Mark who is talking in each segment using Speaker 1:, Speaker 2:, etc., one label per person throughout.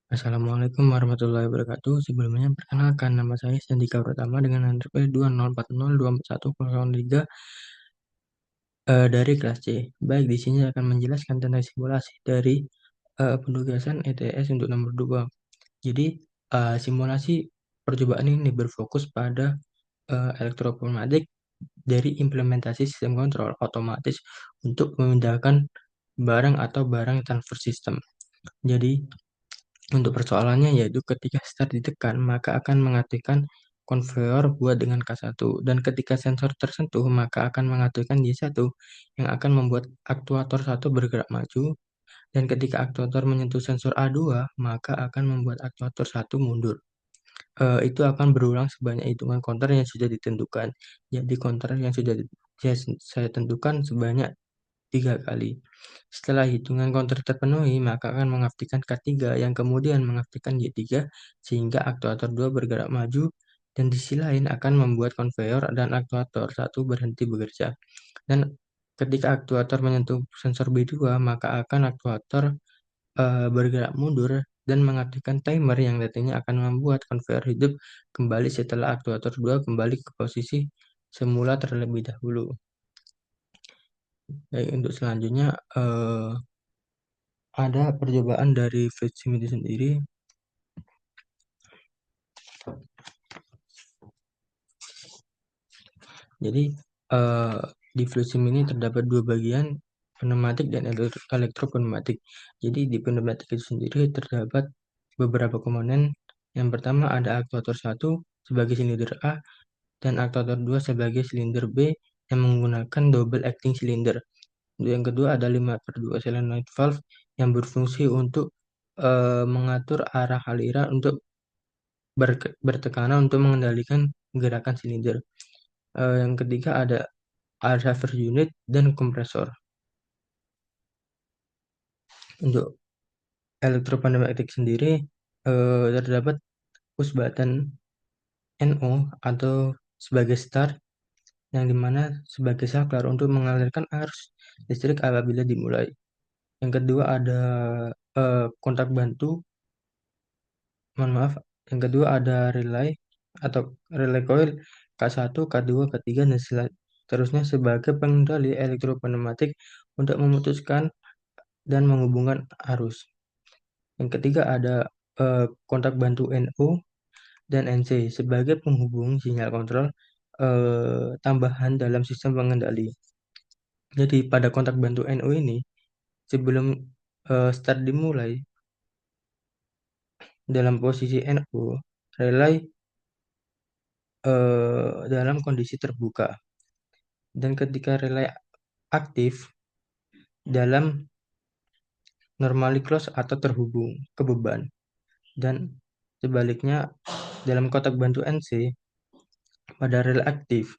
Speaker 1: Assalamualaikum warahmatullahi wabarakatuh. Sebelumnya perkenalkan nama saya Sandika Pratama dengan NPWP 204024024103 dari kelas C. Baik, di sini akan menjelaskan tentang simulasi dari penugasan ETS untuk nomor 2. Jadi, simulasi percobaan ini berfokus pada elektropneumatik dari implementasi sistem kontrol otomatis untuk memindahkan barang atau barang transfer system. Jadi, untuk persoalannya yaitu ketika start ditekan, maka akan mengaktifkan konveyor buat dengan K1. Dan ketika sensor tersentuh, maka akan mengaktifkan Y1 yang akan membuat aktuator 1 bergerak maju. Dan ketika aktuator menyentuh sensor A2, maka akan membuat aktuator 1 mundur. Itu akan berulang sebanyak hitungan counter yang sudah ditentukan. Jadi counter yang sudah saya tentukan sebanyak 3 kali. Setelah hitungan counter terpenuhi, maka akan mengaktifkan K3 yang kemudian mengaktifkan Y3 sehingga aktuator 2 bergerak maju dan di sisi lain akan membuat konveyor dan aktuator 1 berhenti bekerja. Dan ketika aktuator menyentuh sensor B2, maka akan aktuator bergerak mundur dan mengaktifkan timer yang nantinya akan membuat konveyor hidup kembali setelah aktuator 2 kembali ke posisi semula terlebih dahulu. Baik, untuk selanjutnya ada percobaan dari fluid sim itu sendiri. Jadi di fluid sim ini terdapat dua bagian, pneumatik dan elektropneumatik. Jadi di pneumatik itu sendiri terdapat beberapa komponen. Yang pertama ada aktuator 1 sebagai silinder A dan aktuator 2 sebagai silinder B yang menggunakan double acting cylinder. Yang kedua ada 5/2 solenoid valve yang berfungsi untuk mengatur arah aliran untuk bertekanan untuk mengendalikan gerakan silinder. Yang ketiga ada air saver unit dan kompresor. Untuk elektropneumatik sendiri terdapat push button NO atau sebagai start yang dimana sebagai saklar untuk mengalirkan arus listrik apabila dimulai. Yang kedua ada kontak bantu, mohon maaf. Yang kedua ada relay atau relay coil K1, K2, K3 dan seterusnya sebagai pengendali elektropneumatik untuk memutuskan dan menghubungkan arus. Yang ketiga ada kontak bantu NO dan NC sebagai penghubung sinyal kontrol tambahan dalam sistem pengendali. Jadi pada kontak bantu NO ini sebelum start dimulai dalam posisi NO, relay dalam kondisi terbuka. Dan ketika relay aktif dalam normally close atau terhubung ke beban. Dan sebaliknya dalam kontak bantu NC pada relay aktif,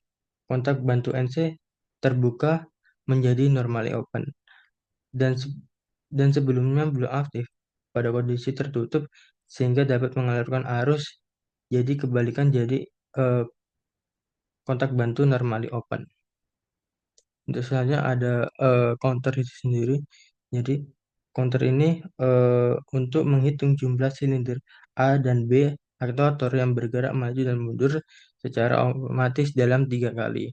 Speaker 1: kontak bantu NC terbuka menjadi normally open. Dan sebelumnya belum aktif pada kondisi tertutup sehingga dapat mengalirkan arus. Jadi kebalikan jadi kontak bantu normally open. Untuk selanjutnya ada counter itu sendiri. Jadi counter ini untuk menghitung jumlah silinder A dan B aktuator yang bergerak maju dan mundur secara otomatis dalam 3 kali.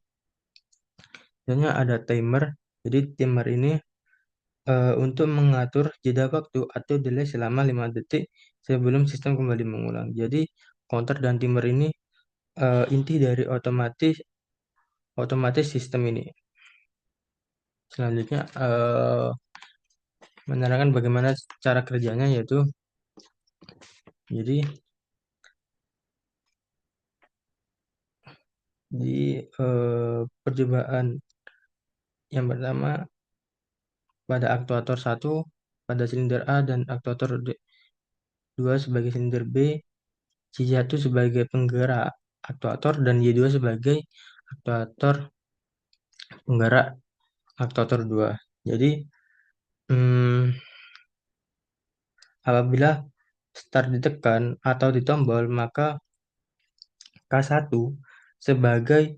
Speaker 1: Selanjutnya ada timer. Jadi timer ini untuk mengatur jeda waktu atau delay selama 5 detik sebelum sistem kembali mengulang. Jadi counter dan timer ini inti dari otomatis sistem ini. Selanjutnya menerangkan bagaimana cara kerjanya, yaitu jadi di percobaan yang pertama pada aktuator 1 pada silinder A dan aktuator 2 sebagai silinder B, C1 sebagai penggerak aktuator dan Y2 sebagai aktuator penggerak aktuator 2. Jadi apabila start ditekan atau ditombol, maka K1 sebagai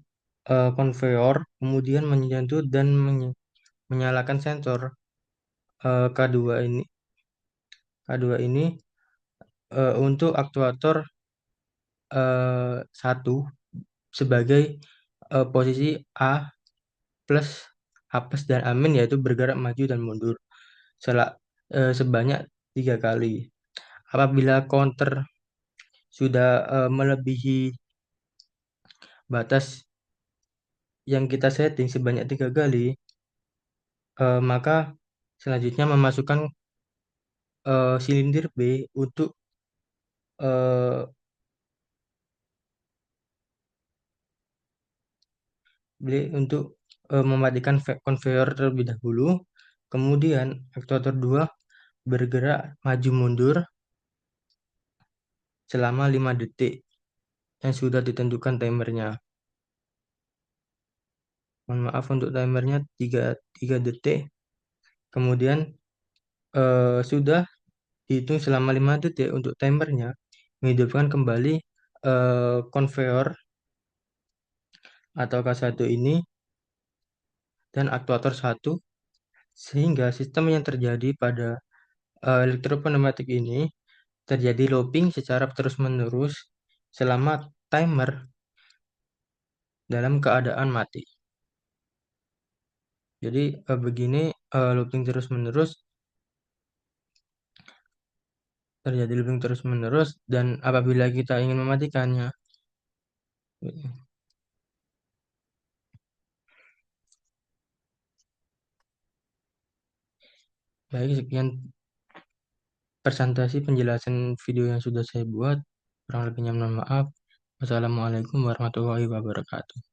Speaker 1: konveyor kemudian menyentuh dan menyalakan sensor K2 ini untuk aktuator satu sebagai posisi A plus apes dan amin, yaitu bergerak maju dan mundur sebanyak 3 kali. Apabila counter sudah melebihi batas yang kita setting sebanyak 3 kali, maka selanjutnya memasukkan silinder B untuk eh, mematikan konveyor terlebih dahulu. Kemudian aktuator 2 bergerak maju mundur selama 5 detik yang sudah ditentukan timernya. Mohon maaf untuk timernya 3 detik. Kemudian sudah dihitung selama 5 detik untuk timernya, menghidupkan kembali konveyor atau K1 ini dan aktuator 1, sehingga sistem yang terjadi pada elektropneumatik ini terjadi looping secara terus-menerus selama timer dalam keadaan mati. Jadi begini looping terus-menerus, terjadi looping terus-menerus, dan apabila kita ingin mematikannya. Baik, sekian presentasi penjelasan video yang sudah saya buat. Kurang lebihnya mohon maaf. Wassalamualaikum warahmatullahi wabarakatuh.